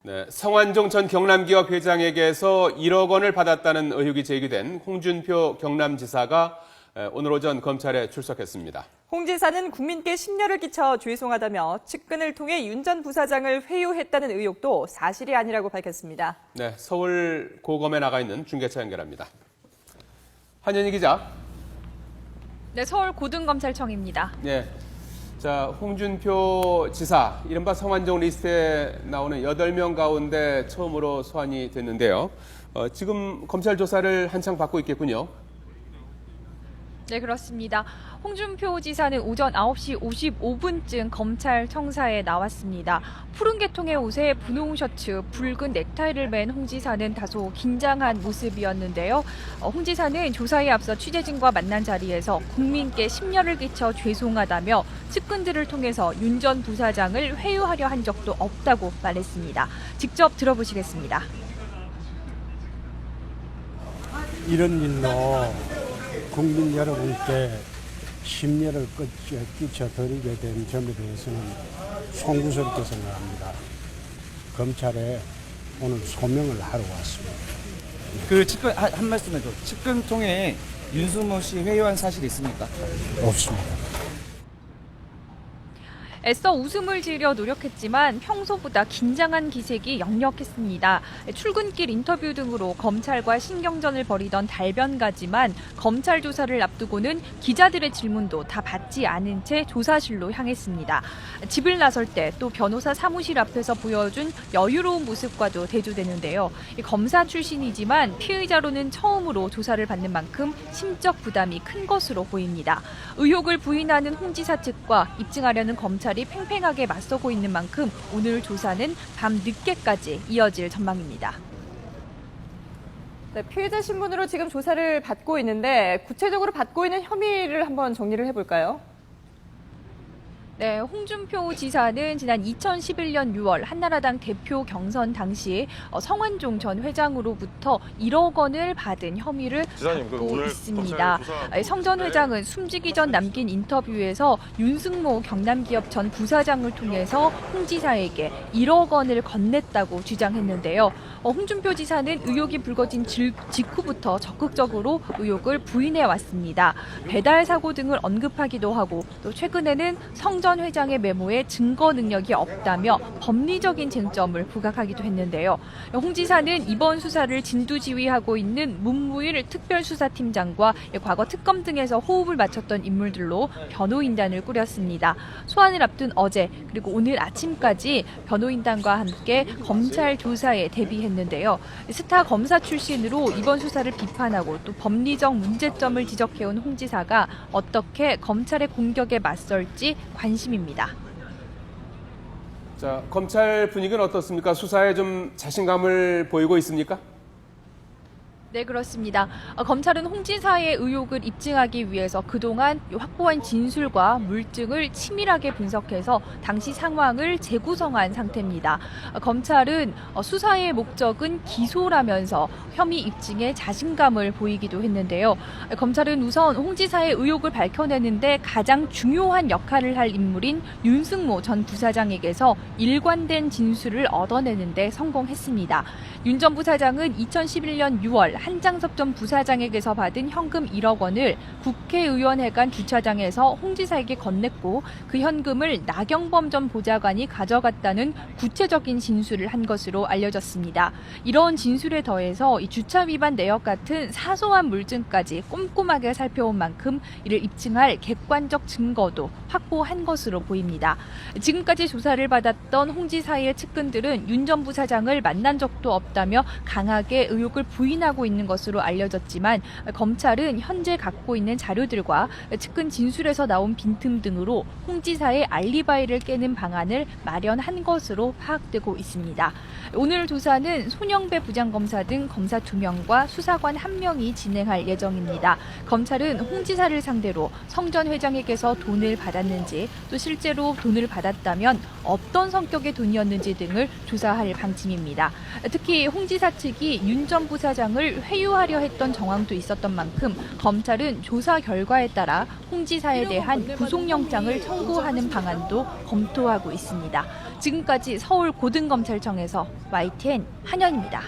네, 성완종 전 경남기업 회장에게서 1억 원을 받았다는 의혹이 제기된 홍준표 경남지사가 오늘 오전 검찰에 출석했습니다. 홍 지사는 국민께 심려를 끼쳐 죄송하다며 측근을 통해 윤 전 부사장을 회유했다는 의혹도 사실이 아니라고 밝혔습니다. 네, 서울 고검에 나가 있는 중계차 연결합니다. 한현희 기자. 네, 서울 고등검찰청입니다. 네. 자, 홍준표 지사, 이른바 성완종 리스트에 나오는 8명 가운데 처음으로 소환이 됐는데요. 지금 검찰 조사를 한창 받고 있겠군요. 네, 그렇습니다. 홍준표 지사는 오전 9시 55분쯤 검찰청사에 나왔습니다. 푸른 계통의 옷에 분홍 셔츠, 붉은 넥타이를 맨 홍 지사는 다소 긴장한 모습이었는데요. 홍 지사는 조사에 앞서 취재진과 만난 자리에서 국민께 심려를 끼쳐 죄송하다며 측근들을 통해서 윤 전 부사장을 회유하려 한 적도 없다고 말했습니다. 직접 들어보시겠습니다. 이런 일로 국민 여러분께 심려를 끼쳐드리게 된 점에 대해서는 송구스럽게 생각합니다. 검찰에 오늘 소명을 하러 왔습니다. 그 측근 한 말씀 해줘. 측근 통해 윤수모 씨 회유한 사실이 있습니까? 없습니다. 애써 웃음을 지으려 노력했지만 평소보다 긴장한 기색이 역력했습니다. 출근길 인터뷰 등으로 검찰과 신경전을 벌이던 달변가지만 검찰 조사를 앞두고는 기자들의 질문도 다 받지 않은 채 조사실로 향했습니다. 집을 나설 때 또 변호사 사무실 앞에서 보여준 여유로운 모습과도 대조되는데요. 검사 출신이지만 피의자로는 처음으로 조사를 받는 만큼 심적 부담이 큰 것으로 보입니다. 의혹을 부인하는 홍 지사 측과 입증하려는 검찰 팽팽하게 맞서고 있는 만큼 오늘 조사는 밤 늦게까지 이어질 전망입니다. 네, 피해자 신분으로 지금 조사를 받고 있는데 구체적으로 받고 있는 혐의를 한번 정리를 해볼까요? 네, 홍준표 지사는 지난 2011년 6월 한나라당 대표 경선 당시 성완종 전 회장으로부터 1억 원을 받은 혐의를 받고 있습니다. 성 전 회장은 숨지기 전 남긴 인터뷰에서 윤승모 경남기업 전 부사장을 통해서 홍 지사에게 1억 원을 건넸다고 주장했는데요. 홍준표 지사는 의혹이 불거진 직후부터 적극적으로 의혹을 부인해 왔습니다. 배달 사고 등을 언급하기도 하고 또 최근에는 성 전 회장의 메모에 증거 능력이 없다며 법리적인 쟁점을 부각하기도 했는데요. 홍 지사는 이번 수사를 진두지휘하고 있는 문무일 특별수사팀장과 과거 특검 등에서 호흡을 맞췄던 인물들로 변호인단을 꾸렸습니다. 소환을 앞둔 어제 그리고 오늘 아침까지 변호인단과 함께 검찰 조사에 대비했는데요. 스타 검사 출신으로 이번 수사를 비판하고 또 법리적 문제점을 지적해온 홍 지사가 어떻게 검찰의 공격에 맞설지 관심입니다. 자, 검찰 분위기는 어떻습니까? 수사에 좀 자신감을 보이고 있습니까? 네, 그렇습니다. 검찰은 홍 지사의 의혹을 입증하기 위해서 그동안 확보한 진술과 물증을 치밀하게 분석해서 당시 상황을 재구성한 상태입니다. 검찰은 수사의 목적은 기소라면서 혐의 입증에 자신감을 보이기도 했는데요. 검찰은 우선 홍 지사의 의혹을 밝혀내는데 가장 중요한 역할을 할 인물인 윤승모 전 부사장에게서 일관된 진술을 얻어내는 데 성공했습니다. 윤 전 부사장은 2011년 6월 한장섭 전 부사장에게서 받은 현금 1억 원을 국회의원회관 주차장에서 홍 지사에게 건넸고 그 현금을 나경범 전 보좌관이 가져갔다는 구체적인 진술을 한 것으로 알려졌습니다. 이런 진술에 더해서 이 주차 위반 내역 같은 사소한 물증까지 꼼꼼하게 살펴온 만큼 이를 입증할 객관적 증거도 확보한 것으로 보입니다. 지금까지 조사를 받았던 홍 지사의 측근들은 윤 전 부사장을 만난 적도 없다며 강하게 의혹을 부인하고 있는 것으로 알려졌지만 검찰은 현재 갖고 있는 자료들과 측근 진술에서 나온 빈틈 등으로 홍 지사의 알리바이를 깨는 방안을 마련한 것으로 파악되고 있습니다. 오늘 조사는 손영배 부장검사 등 검사 2명과 수사관 1명이 진행할 예정입니다. 검찰은 홍 지사를 상대로 성 전 회장에게서 돈을 받았는지 돈이었는지, 또 실제로 돈을 받았다면 어떤 성격의 돈이었는지 등을 조사할 방침입니다. 특히 홍 지사 측이 윤 전 부사장을 회유하려 했던 정황도 있었던 만큼 검찰은 조사 결과에 따라 홍 지사에 대한 구속영장을 청구하는 방안도 검토하고 있습니다. 지금까지 서울 고등검찰청에서 YTN 한현입니다.